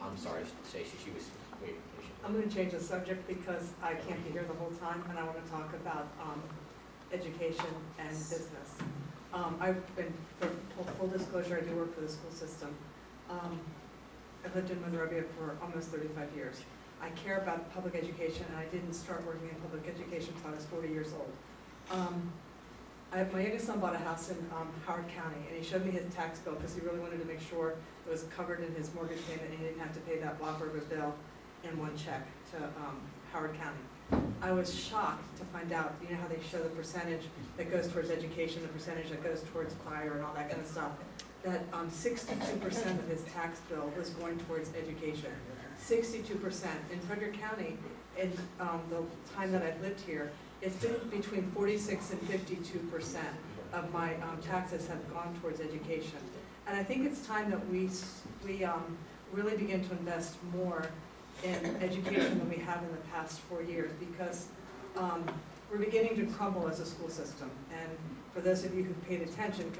I'm sorry, Stacy, she was waiting patiently. I'm going to change the subject because I can't be here the whole time, and I want to talk about education and business. I've been, for full disclosure, I do work for the school system. I've lived in Monrovia for almost 35 years. I care about public education, and I didn't start working in public education until I was 40 years old. My youngest son bought a house in Howard County, and he showed me his tax bill because he really wanted to make sure it was covered in his mortgage payment and he didn't have to pay that whopper of a bill in one check to Howard County. I was shocked to find out, you know how they show the percentage that goes towards education, the percentage that goes towards fire and all that kind of stuff, that 62% of his tax bill was going towards education. 62%. In Frederick County, in the time that I've lived here, it's been between 46 and 52% of my taxes have gone towards education. And I think it's time that we really begin to invest more in education than we have in the past 4 years, because we're beginning to crumble as a school system. And for those of you who've paid attention,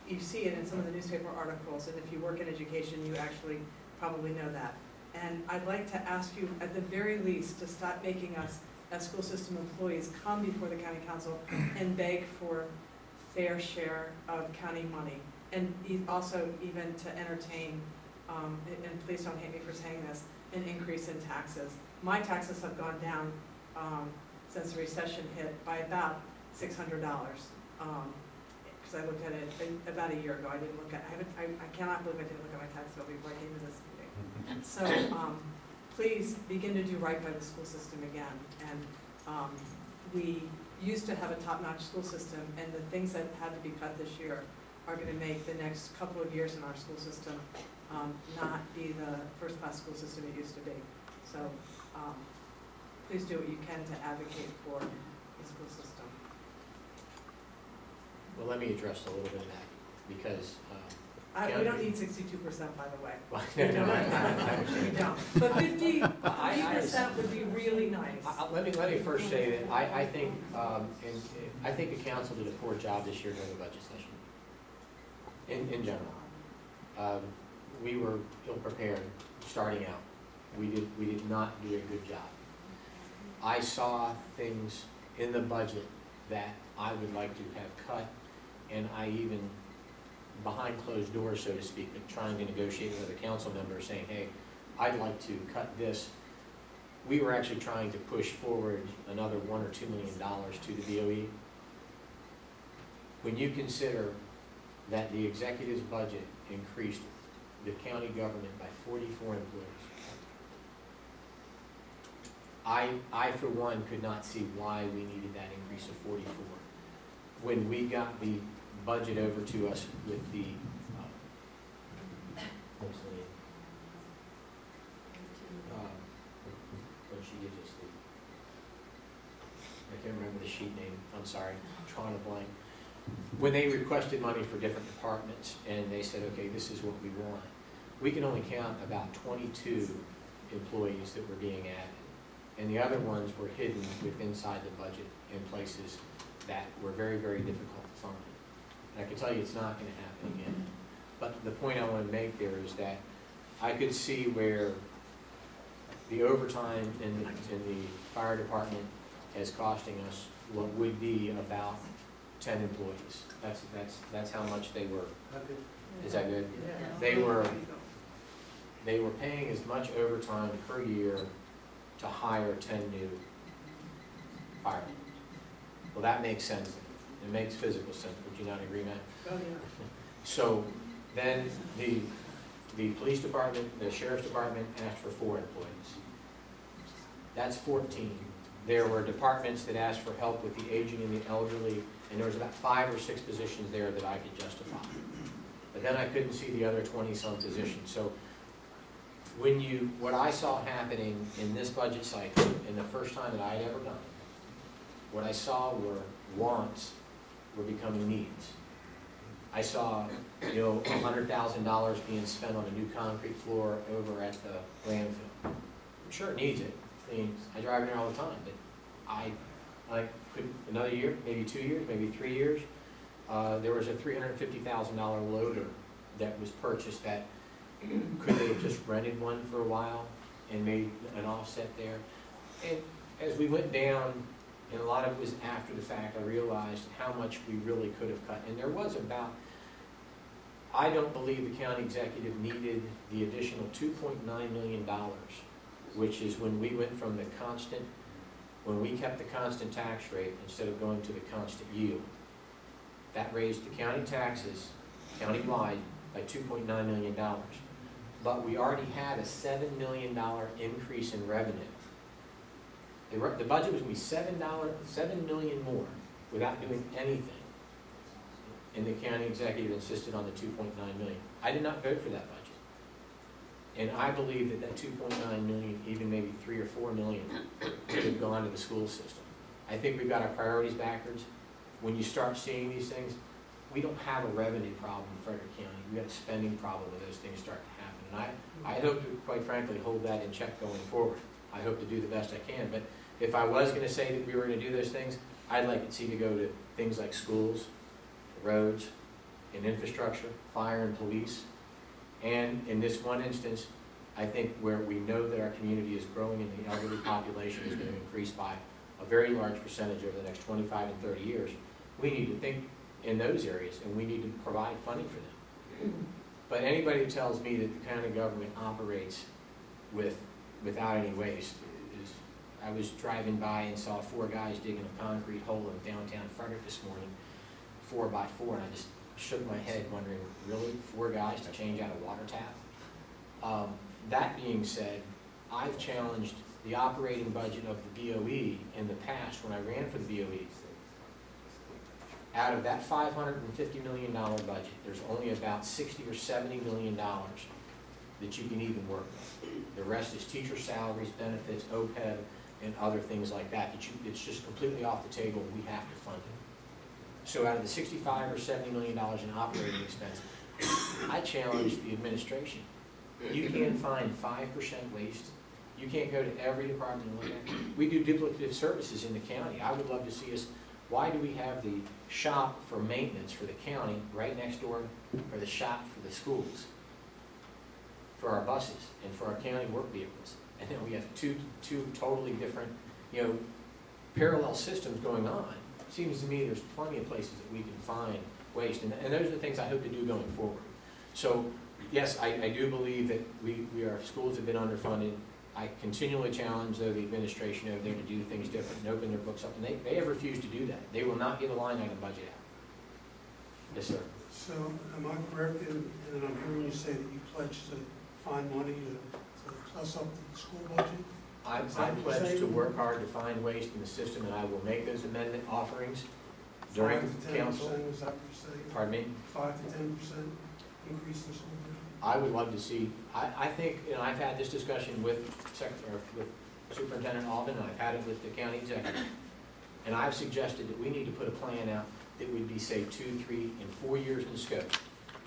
you see it in some of the newspaper articles, and if you work in education, you actually probably know that. And I'd like to ask you, at the very least, to stop making us, as school system employees, come before the county council and beg for fair share of county money. And also even to entertain, and please don't hate me for saying this, an increase in taxes. My taxes have gone down since the recession hit by about $600. Because I looked at it about a year ago. I didn't look at. I cannot believe I didn't look at my tax bill before I came to this meeting. So please begin to do right by the school system again. And we used to have a top-notch school system, and the things that had to be cut this year are going to make the next couple of years in our school system not be the first-class school system it used to be. So please do what you can to advocate for the school system. Well, let me address a little bit of that, because we don't need 62%, by the way. Well, no, We don't. But 50% would be really nice. Let me first say that I think I think the council did a poor job this year during the budget session. In general, we were ill prepared starting out. We did not do a good job. I saw things in the budget that I would like to have cut, and I even, behind closed doors, so to speak, like trying to negotiate with a council member saying, hey, I'd like to cut this. We were actually trying to push forward another $1 or $2 million to the DOE. When you consider that the executive's budget increased the county government by 44 employees, I for one could not see why we needed that increase of 44. When we got the budget over to us with the what she gives us, I can't remember the sheet name, I'm sorry, I'm drawing a blank. When they requested money for different departments and they said, okay, this is what we want, we can only count about 22 employees that were being added. And the other ones were hidden inside the budget in places that were very, very difficult to find. And I can tell you it's not going to happen again. But the point I want to make there is that I could see where the overtime in the fire department is costing us what would be about 10 employees. That's how much they were. Is that good? Yeah. They were paying as much overtime per year to hire 10 new firemen. Well, that makes sense. It makes physical sense. Would you not agree, Matt? Oh, yeah. So then the police department, the sheriff's department asked for 4 employees. That's 14. There were departments that asked for help with the aging and the elderly, and there was about 5 or 6 positions there that I could justify. But then I couldn't see the other 20-some positions. So what I saw happening in this budget cycle, in the first time that I had ever done it, what I saw were wants were becoming needs. I saw, $100,000 being spent on a new concrete floor over at the landfill. I'm sure it needs it. I mean, I drive in there all the time, but I could, another year, maybe 2 years, maybe 3 years, there was a $350,000 loader that was purchased that Could they have just rented one for a while and made an offset there? And as we went down, and a lot of it was after the fact, I realized how much we really could have cut. And there was about, I don't believe the county executive needed the additional $2.9 million, which is when we went from the constant, when we kept the constant tax rate instead of going to the constant yield. That raised the county taxes countywide by $2.9 million. But we already had a $7 million increase in revenue. The budget was going to be $7 million more without doing anything. And the county executive insisted on the $2.9 million. I did not vote for that budget. And I believe that that $2.9 million, even maybe $3 or $4 million, could have gone to the school system. I think we've got our priorities backwards. When you start seeing these things, we don't have a revenue problem in Frederick County. We have a spending problem when those things start to happen. And I hope to, quite frankly, hold that in check going forward. I hope to do the best I can. But if I was going to say that we were going to do those things, I'd like to see to go to things like schools, roads, and infrastructure, fire and police. And in this one instance, I think where we know that our community is growing and the elderly population is going to increase by a very large percentage over the next 25 and 30 years, we need to think in those areas, and we need to provide funding for them. But anybody who tells me that the county government operates without any waste is, I was driving by and saw 4 guys digging a concrete hole in downtown Frederick this morning, 4x4, and I just shook my head wondering, really, 4 guys to change out a water tap? That being said, I've challenged the operating budget of the BOE in the past when I ran for the BOE. Out of that $550 million budget, there's only about $60 or $70 million that you can even work with. The rest is teacher salaries, benefits, OPEB, and other things like that. It's just completely off the table, and we have to fund it. So out of the $65 or $70 million in operating expense, I challenge the administration. You can't find 5% waste. You can't go to every department and look at it. We do duplicative services in the county. I would love to see us, why do we have the shop for maintenance for the county right next door, or the shop for the schools, for our buses and for our county work vehicles? And then we have two totally different, parallel systems going on. It seems to me there's plenty of places that we can find waste, and those are the things I hope to do going forward. So yes, I do believe that our schools have been underfunded. I continually challenge, though, the administration over there to do things different and open their books up, and they have refused to do that. They will not give a line item budget out. Yes, sir. So am I correct in that I'm hearing you say that you pledged to find money to plus up the school budget? I pledge to work hard to find waste in the system, and I will make those amendment offerings during 5 to 10%, council. is that what you're saying? Pardon me? 5 to 10% increase in school budget? I would love to see, I think, I've had this discussion with Superintendent Alden, and I've had it with the county executive, and I've suggested that we need to put a plan out that would be, say, 2, 3, and 4 years in scope.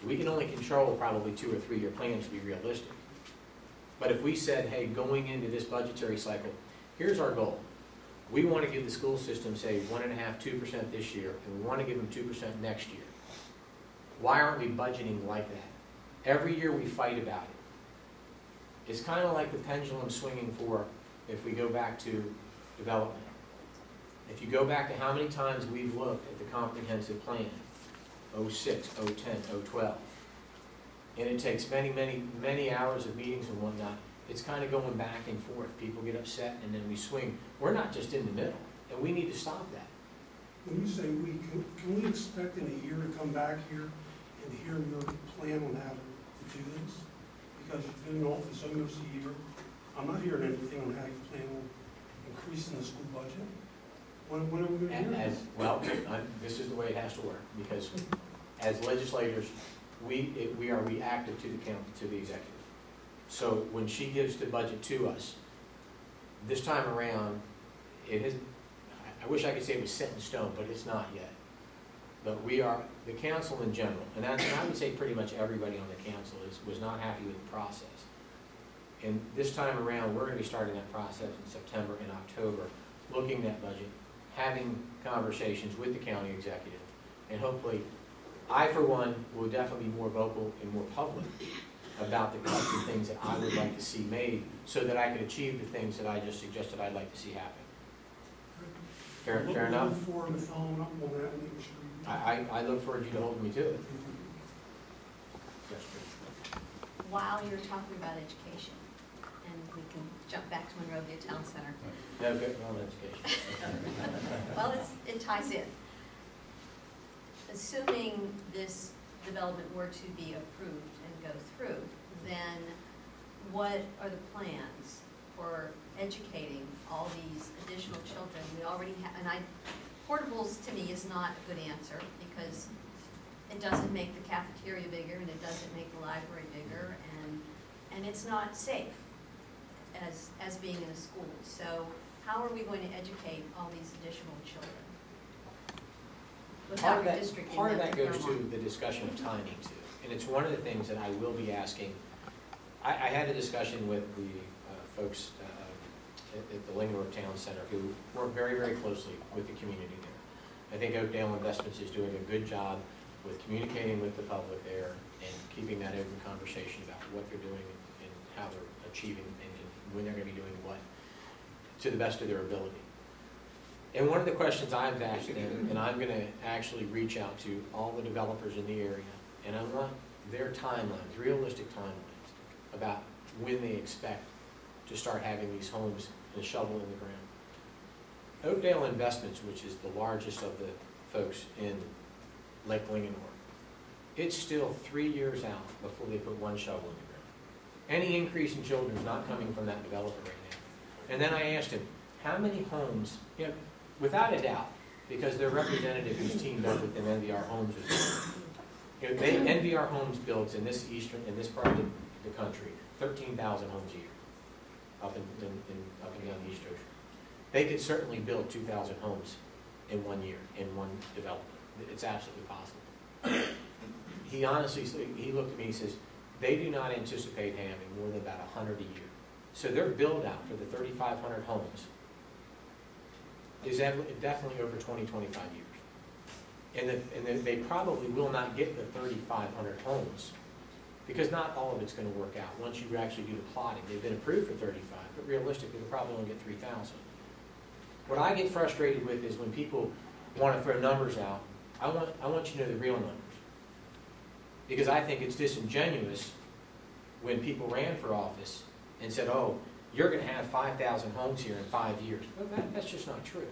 We can only control probably 2 or 3 year plans to be realistic. But if we said, hey, going into this budgetary cycle, here's our goal. We want to give the school system, say, 1.5%, 2% this year, and we want to give them 2% next year. Why aren't we budgeting like that? Every year we fight about it. It's kind of like the pendulum swinging for, if we go back to development. If you go back to how many times we've looked at the comprehensive plan, 06, 010, 012, and it takes many, many, many hours of meetings and whatnot, it's kind of going back and forth. People get upset and then we swing. We're not just in the middle, and we need to stop that. When you say can we expect in a year to come back here and hear your plan on how to do this? Because you've been in office almost a year. I'm not hearing anything on how you plan on increasing the school budget. When are we going to hear this? Well, this is the way it has to work, because as legislators, we are reactive to the executive. So when she gives the budget to us, this time around, I wish I could say it was set in stone, but it's not yet. But we are, the council in general, and I would say pretty much everybody on the council was not happy with the process. And this time around, we're going to be starting that process in September and October, looking at budget, having conversations with the county executive, and hopefully, I for one will definitely be more vocal and more public about the cuts and things that I would like to see made so that I can achieve the things that I just suggested I'd like to see happen. Fair enough? Look forward to following up on that and making sure you. I look forward to you to holding me to it. Yes, sir. While you're talking about education, and we can jump back to Monrovia Town Center. No, good, on education. Well, it ties in. Assuming this development were to be approved and go through, then what are the plans for educating all these additional children? We already have, and portables to me is not a good answer because it doesn't make the cafeteria bigger and it doesn't make the library bigger, and it's not safe as being in a school. So how are we going to educate all these additional children? Without redistricting Part of them that to goes to Fairmont? the discussion of timing too. And it's one of the things that I will be asking. I had a discussion with the folks at the Linganore Town Center who work very, very closely with the community there. I think Oakdale Investments is doing a good job with communicating with the public there and keeping that open conversation about what they're doing and how they're achieving and when they're going to be doing what to the best of their ability. And one of the questions I've asked them, and I'm going to actually reach out to all the developers in the area, and I want their timelines, realistic timelines, about when they expect to start having these homes and a shovel in the ground. Oakdale Investments, which is the largest of the folks in Lake Linganore, it's still 3 years out before they put one shovel in the ground. Any increase in children is not coming from that developer right now. And then I asked him, how many homes, without a doubt, because their representative who's teamed up with them, NVR Homes, NVR Homes builds in this part of the country, 13,000 homes a year, up and down the East Ocean. They could certainly build 2,000 homes in 1 year, in one development. It's absolutely possible. He honestly, he looked at me and says, they do not anticipate having more than about 100 a year. So their build out for the 3,500 homes is definitely over 20, 25 years. And they probably will not get the 3,500 homes because not all of it's going to work out once you actually do the plotting. They've been approved for 35, but realistically they'll probably only get 3,000. What I get frustrated with is when people want to throw numbers out, I want you to know the real numbers. Because I think it's disingenuous when people ran for office and said, oh, you're going to have 5,000 homes here in 5 years. Well, that's just not true.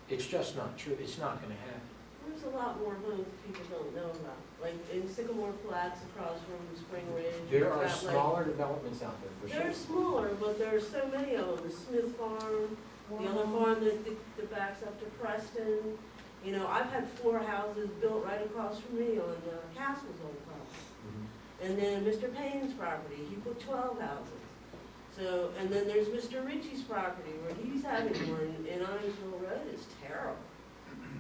It's just not true. It's not going to happen. There's a lot more homes people don't know about, like in Sycamore Flats across from Spring Ridge. There are Crab Lake. smaller developments out there for sure. They're smaller, but there's so many of them. The Smith Farm, the other farm that backs up to Preston. You know, I've had 4 houses built right across from me on Castle's old property. Mhm. And then Mr. Payne's property, he put 12 houses. So, and then there's Mr. Ritchie's property where he's having one in Inesville Road. It's terrible.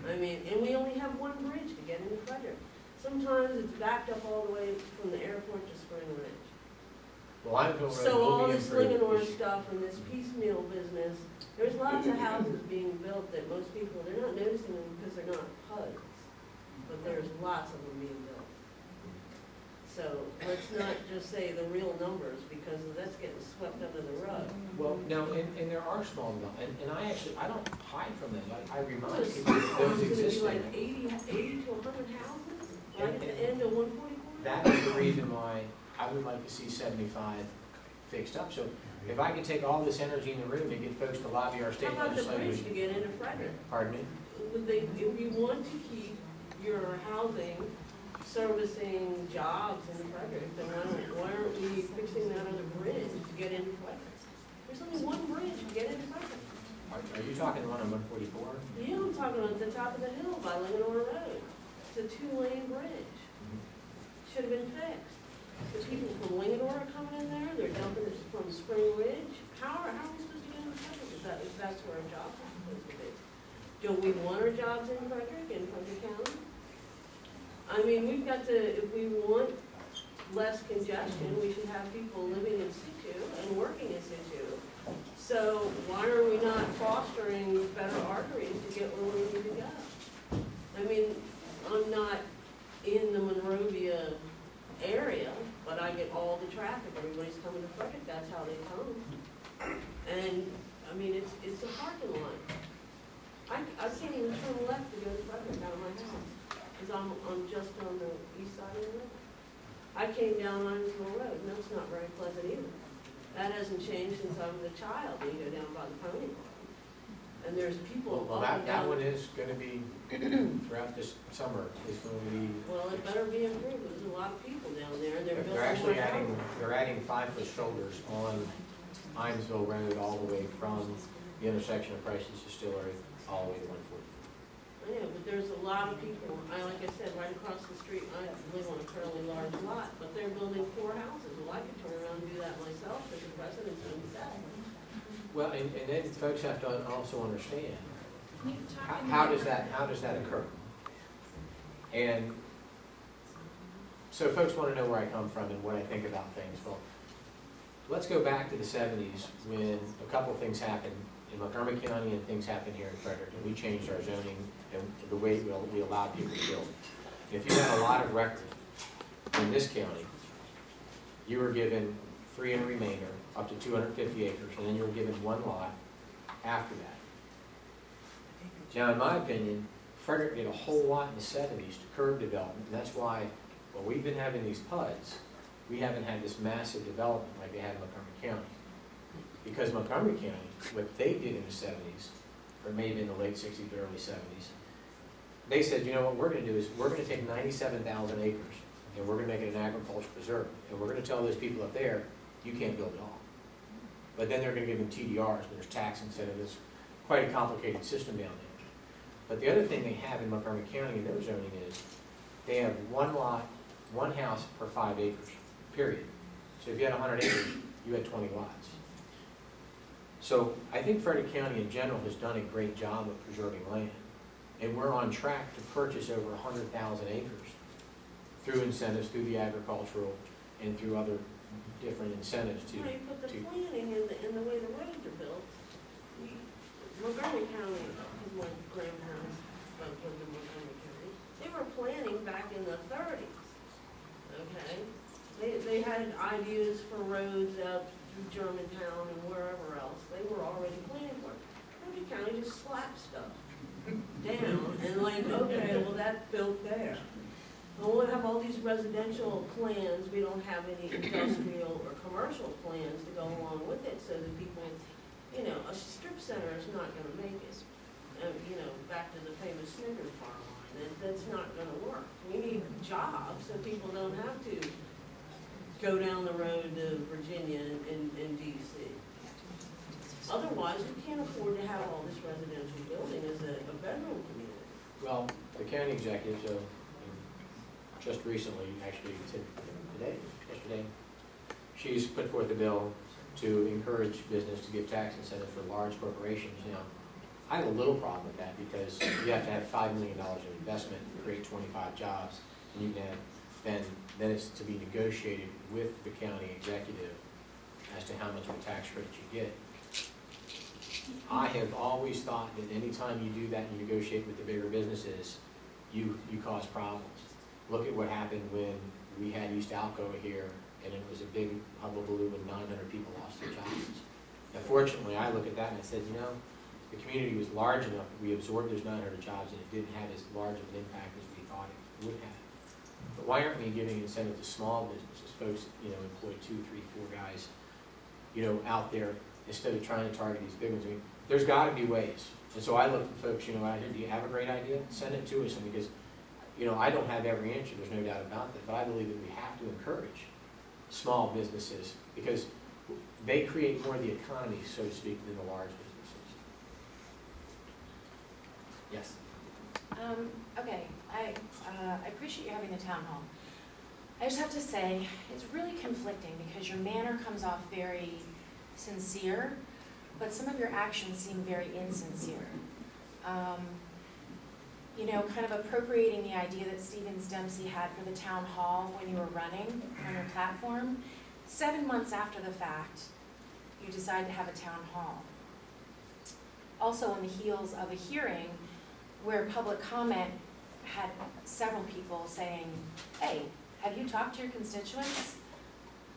I mean, and we only have one bridge to get into Frederick. Sometimes it's backed up all the way from the airport to Spring Ridge. Well, I feel So all will be this improved. Linganore stuff and this piecemeal business, there's lots of houses being built that most people, they're not noticing them because they're not PUDs. But there's lots of them being built. So let's not just say the real numbers because that's getting swept under the rug. Well, no, and there are small developments, and I don't hide from them. I remind people that those exist. Like 80 to 100 houses, right at the end of 144? That is the reason why I would like to see 75 fixed up. So if I could take all this energy in the room and get folks to lobby our state How about the bridge to legislature. get into Frederick? Pardon me? If you want to keep your housing servicing jobs in Frederick, then why aren't we fixing that other bridge to get into Frederick? There's only one bridge to get into Frederick. Are you talking the one on 144? Yeah, I'm talking at the top of the hill by Linganore Road. It's a 2-lane bridge. Should have been fixed. The people from Linganore are coming in there, they're dumping it from Spring Ridge. How are we supposed to get into Frederick if that's where our jobs are supposed to be? Do we want our jobs in Frederick County? I mean, we've got to, if we want less congestion, we should have people living in situ and working in situ. So why are we not fostering better arteries to get where we need to go? I mean, I'm not in the Monrovia area, but I get all the traffic, everybody's coming to Frederick, that's how they come. And, I mean, it's a parking lot. I can't even turn left to go to Frederick out of my house, because I'm just on the east side of the river. I came down Inesville Road, and that's not very pleasant either. That hasn't changed since I was a child, you go down by the pony club. And there's people Well, up and that down. one is gonna be, throughout this summer, is gonna be. Well, it better be improved, there's a lot of people down there, and they're building They're actually more adding, houses. they're adding 5-foot shoulders on Inesville Road all the way from the intersection of Price's Distillery all the way to 140. Yeah, but there's a lot of people, like I said, right across the street, I live on a fairly large lot, but they're building 4 houses. Well, I could turn around and do that myself, because the residents wouldn't say. Well, and then folks have to also understand, how does that occur? And so folks want to know where I come from and what I think about things. Well, let's go back to the 70s when a couple of things happened in Montgomery County and things happened here in Frederick, and we changed our zoning and the way we allowed people to build. If you had a lot of record in this county, you were given 3 and a remainder, up to 250 acres, and then you were given 1 lot after that. Now, in my opinion, Frederick did a whole lot in the 70s to curb development, and that's why, when we've been having these PUDs, we haven't had this massive development like they had in Montgomery County. Because Montgomery County, what they did in the 70s, or maybe in the late 60s, early 70s, they said, you know what we're going to do is we're going to take 97,000 acres and we're going to make it an agricultural preserve. And we're going to tell those people up there, you can't build at all. But then they're going to give them TDRs, and there's tax incentives. It's quite a complicated system down there. But the other thing they have in Montgomery County in their zoning is they have 1 lot, 1 house per 5 acres, period. So if you had 100 acres, you had 20 lots. So I think Frederick County in general has done a great job of preserving land. And we're on track to purchase over 100,000 acres through incentives, through the agricultural, and through other different incentives to. You know, you put the planning in the way the roads are built. Montgomery County, because my grandparents both lived in Montgomery County, they were planning back in the 30s, okay? They had ideas for roads out through Germantown and wherever else. They were already planning for it. Montgomery County just slapped stuff down and like, okay, well, that's built there. Well, we'll have all these residential plans, we don't have any industrial or commercial plans to go along with it, so that people, you know, a strip center is not gonna make it. You know, back to the famous Snickers bar line, that's not gonna work. We need jobs so people don't have to go down the road to Virginia and DC. Otherwise, we can't afford to have all this residential building as a bedroom community. Well, the county executive, so just recently, actually yesterday, she's put forth a bill to encourage business to give tax incentives for large corporations. Now, I have a little problem with that because you have to have $5 million of investment to create 25 jobs, and you can have, then it's to be negotiated with the county executive as to how much of a tax credit you get. I have always thought that any time you do that and you negotiate with the bigger businesses, you cause problems. Look at what happened when we had East Alcoa here, and it was a big hullabaloo when 900 people lost their jobs. Unfortunately, I look at that and I said, you know, the community was large enough that we absorbed those 900 jobs, and it didn't have as large of an impact as we thought it would have. But why aren't we giving incentive to small businesses, folks, you know, employ 2, 3, 4 guys, you know, out there, instead of trying to target these big ones? I mean, there's got to be ways. And so I look at folks, you know, I said, do you have a great idea? Send it to us, and because, you know, I don't have every answer, there's no doubt about that, but I believe that we have to encourage small businesses because they create more of the economy, so to speak, than the large businesses. Yes? Okay, I appreciate you having the town hall. I just have to say, it's really conflicting because your manner comes off very sincere, but some of your actions seem very insincere. You know, kind of appropriating the idea that Stevens Dempsey had for the town hall when you were running on your platform. 7 months after the fact, you decide to have a town hall. Also on the heels of a hearing where public comment had several people saying, hey, Have you talked to your constituents?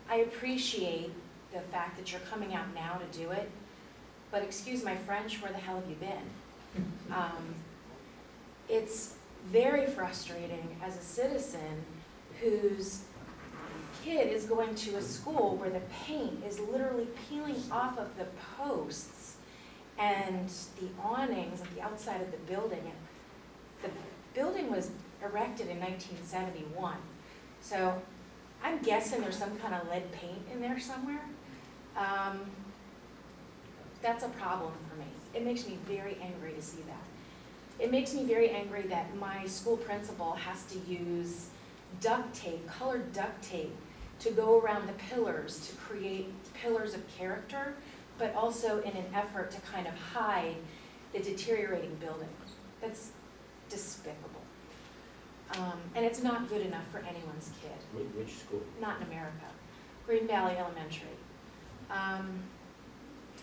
I appreciate the fact that you're coming out now to do it, but excuse my French, where the hell have you been? It's very frustrating as a citizen whose kid is going to a school where the paint is literally peeling off of the posts and the awnings at the outside of the building. The building was erected in 1971, so I'm guessing there's some kind of lead paint in there somewhere. That's a problem for me. It makes me very angry to see that. It makes me very angry that my school principal has to use duct tape, colored duct tape, to go around the pillars to create pillars of character, but also in an effort to kind of hide the deteriorating building. That's despicable. And it's not good enough for anyone's kid. Which school? Not in America. Green Valley Elementary.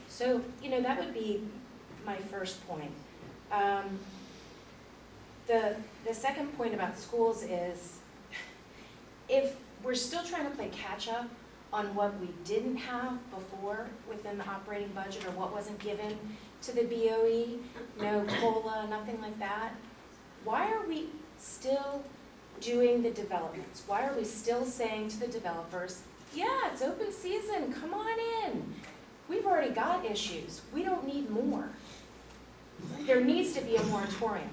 So, you know, that would be my first point. The second point about schools is, if we're still trying to play catch up on what we didn't have before within the operating budget, or what wasn't given to the BOE, no COLA, nothing like that, why are we still doing the developments? Why are we still saying to the developers, yeah, it's open season, come on in. We've already got issues, we don't need more. There needs to be a moratorium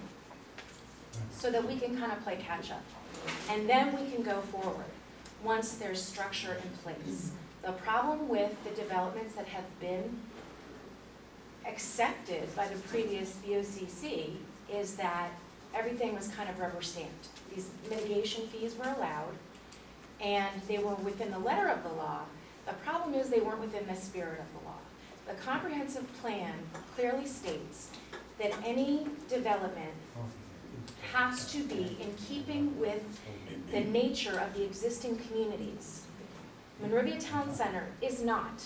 so that we can kind of play catch up. And then we can go forward once there's structure in place. The problem with the developments that have been accepted by the previous BOCC is that everything was kind of rubber stamped. These mitigation fees were allowed, and they were within the letter of the law. The problem is they weren't within the spirit of the law. The comprehensive plan clearly states that any development has to be in keeping with the nature of the existing communities. Monrovia Town Center is not,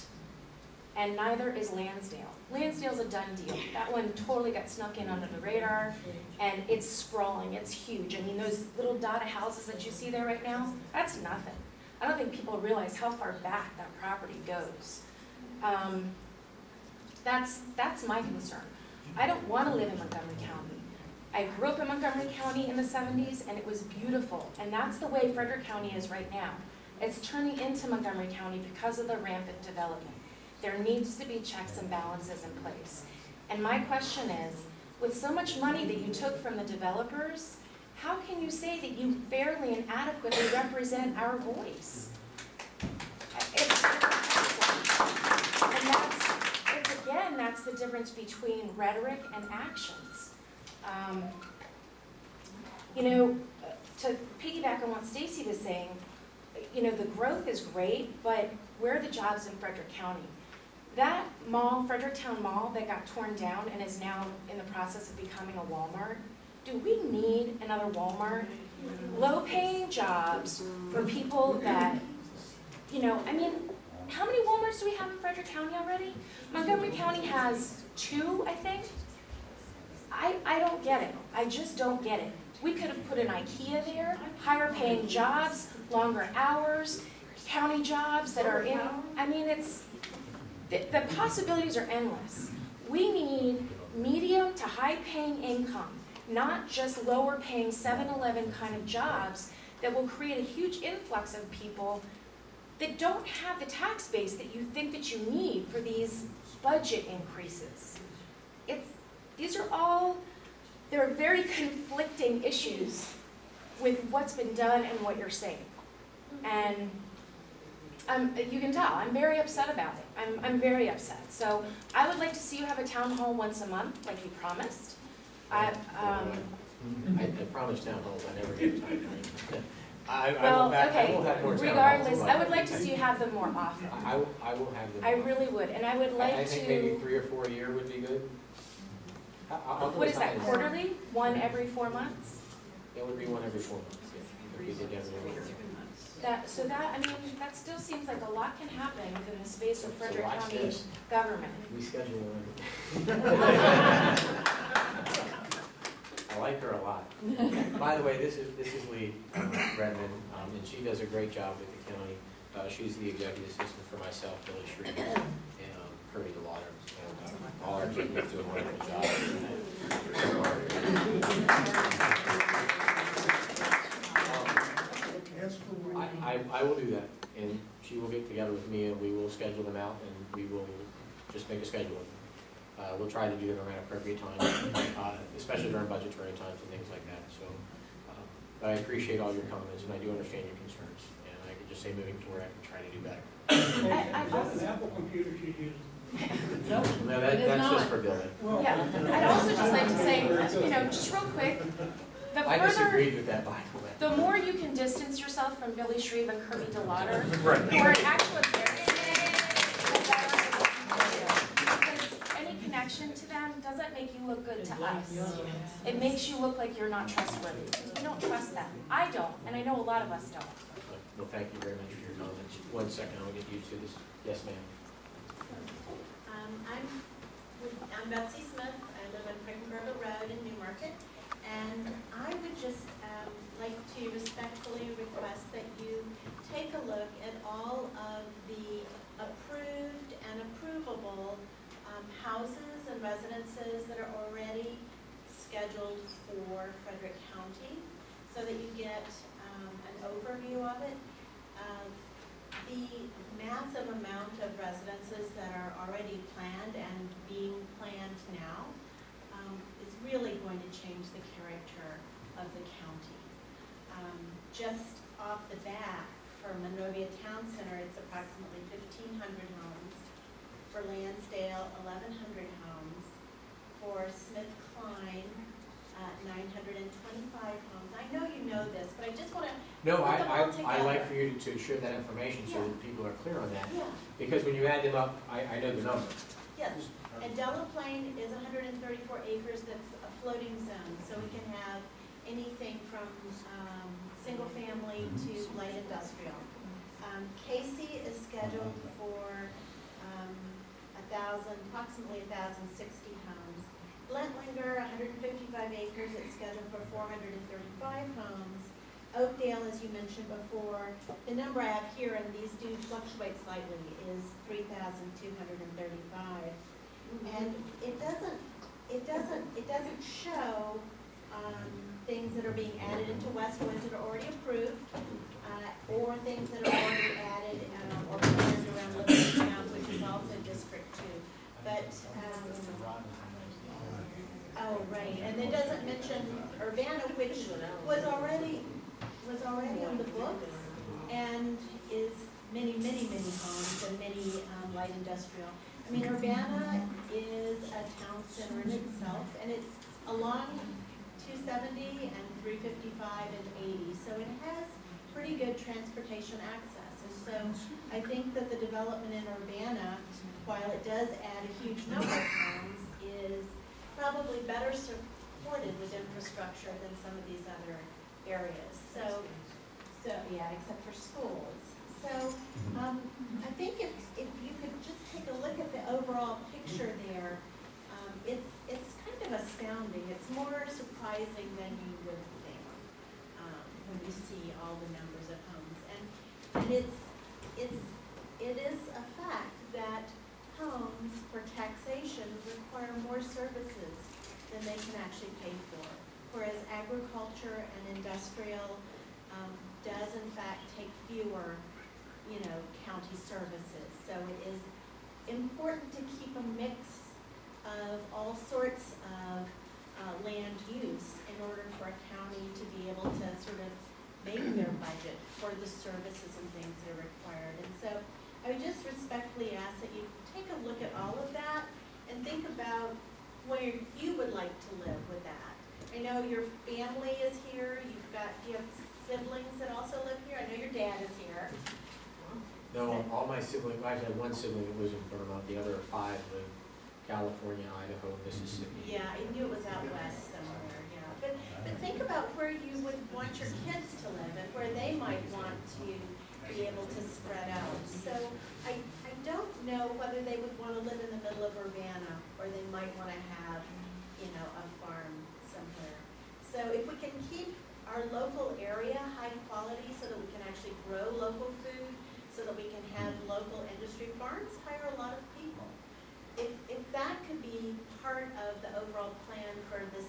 and neither is Lansdale. Lansdale's a done deal. That one totally got snuck in under the radar, and it's sprawling, it's huge. I mean, those little dotted houses that you see there right now, that's nothing. I don't think people realize how far back that property goes. That's my concern. I don't want to live in Montgomery County. I grew up in Montgomery County in the 70s, and it was beautiful. And that's the way Frederick County is right now. It's turning into Montgomery County because of the rampant development. There needs to be checks and balances in place. And my question is, with so much money that you took from the developers, how can you say that you fairly and adequately represent our voice? That's the difference between rhetoric and actions. You know, to piggyback on what Stacy was saying, you know, the growth is great, but where are the jobs in Frederick County? That mall, Fredericktown Mall, that got torn down and is now in the process of becoming a Walmart, do we need another Walmart? Low-paying jobs for people that, you know, I mean, how many Walmarts do we have in Frederick County already? Montgomery County has 2, I think. I don't get it. I just don't get it. We could have put an IKEA there, higher paying jobs, longer hours, county jobs that are in, I mean, the possibilities are endless. We need medium to high paying income, not just lower paying 7-Eleven kind of jobs that will create a huge influx of people that don't have the tax base that you think that you need for these budget increases. These are all, they're very conflicting issues with what's been done and what you're saying. And you can tell, I'm very upset about it. I'm very upset. So I would like to see you have a town hall once a month, like you promised. I promised town halls, I never gave time. I will have more town halls. Regardless, I would like to see you have them more often. I will have them. I really would, and I would like to. I think maybe 3 or 4 a year would be good. What is that, quarterly? 1 every 4 months? That would be 1 every 4 months, if we did that every year. I mean, that still seems like a lot can happen within the space of Frederick County government. We schedule I like her a lot. By the way, this is Lee Redmond, and she does a great job with the county. She's the executive assistant for myself, Billy Schreiber, and Kirby DeLauder. And all our team do a wonderful job. I will do that, and she will get together with me, and we will schedule them out, and we will just make a schedule. We'll try to do them around appropriate times, especially during budgetary times and things like that. So, but I appreciate all your comments, and I do understand your concerns. And I can just say, moving forward, I can try to do better. An Apple computer she uses. No, that's just for building. Yeah, I'd also just like to say, just real quick, I disagreed with that, by the way. the more you can distance yourself from Billy Shreve and Kirby DeLauder, Right. or an actual embarrassment, the better it will be for you. Because any connection to them doesn't make you look good to us. It makes you look like you're not trustworthy, because we don't trust them. I don't, and I know a lot of us don't. Well, thank you very much for your comments. 1 second, I'll get you to this. Yes, ma'am. I'm Betsy Smith. I live on Frankenberger Road in Newmarket. And I would just like to respectfully request that you take a look at all of the approved and approvable houses and residences that are already scheduled for Frederick County so that you get an overview of it. The massive amount of residences that are already planned and being planned now is really going to change the character of the county. Just off the bat, for Monrovia Town Center, it's approximately 1,500 homes. For Lansdale, 1,100 homes. For Smith Klein, 925 homes. I know you know this, but I just want to No, put them all I like together. for you to share that information so that people are clear on that. Yeah, Because when you add them up, I know the number. yes. And Delaplane is 134 acres that's a floating zone, so we can have anything from single family to light industrial. Casey is scheduled for approximately 1,060 homes. Blentlinger, 155 acres, it's scheduled for 435 homes. Oakdale, as you mentioned before, the number I have here, and these do fluctuate slightly, is 3,235. And it doesn't show things that are being added into Westwoods that are already approved, or things that are already added or planned around Livingston, which is also District 2. But oh, right, and it doesn't mention Urbana, which was already on the books and is many homes and many light industrial. I mean, Urbana is a town center in itself, and it's along 270 and 355 and 80, so it has pretty good transportation access. And so I think that the development in Urbana, while it does add a huge number of homes, is probably better supported with infrastructure than some of these other areas. So yeah, except for schools. So I think if you could just take a look at the overall picture there, it's kind of astounding. It's more surprising than you would think when you see all the numbers of homes. And it is a fact that homes for taxation require more services than they can actually pay for, whereas agriculture and industrial does in fact take fewer, county services. So it is important to keep a mix of all sorts of land use in order for a county to be able to sort of make their budget for the services and things that are required. And so I would just respectfully ask that you take a look at all of that and think about where you would like to live with that. I know your family is here. Do you have siblings that also live here? I know your dad is here. No, all my siblings, I had one sibling that lives in Vermont, the other 5 live in California, Idaho, Mississippi. Yeah, I knew it was out west somewhere, yeah. But think about where you would want your kids to live and where they might want to be able to spread out. So I don't know whether they would want to live in the middle of Urbana or they might want to have, a farm somewhere. So if we can keep our local area high quality so that we can actually grow local food, so that we can have local industry farms, hire a lot of people. If that could be part of the overall plan for this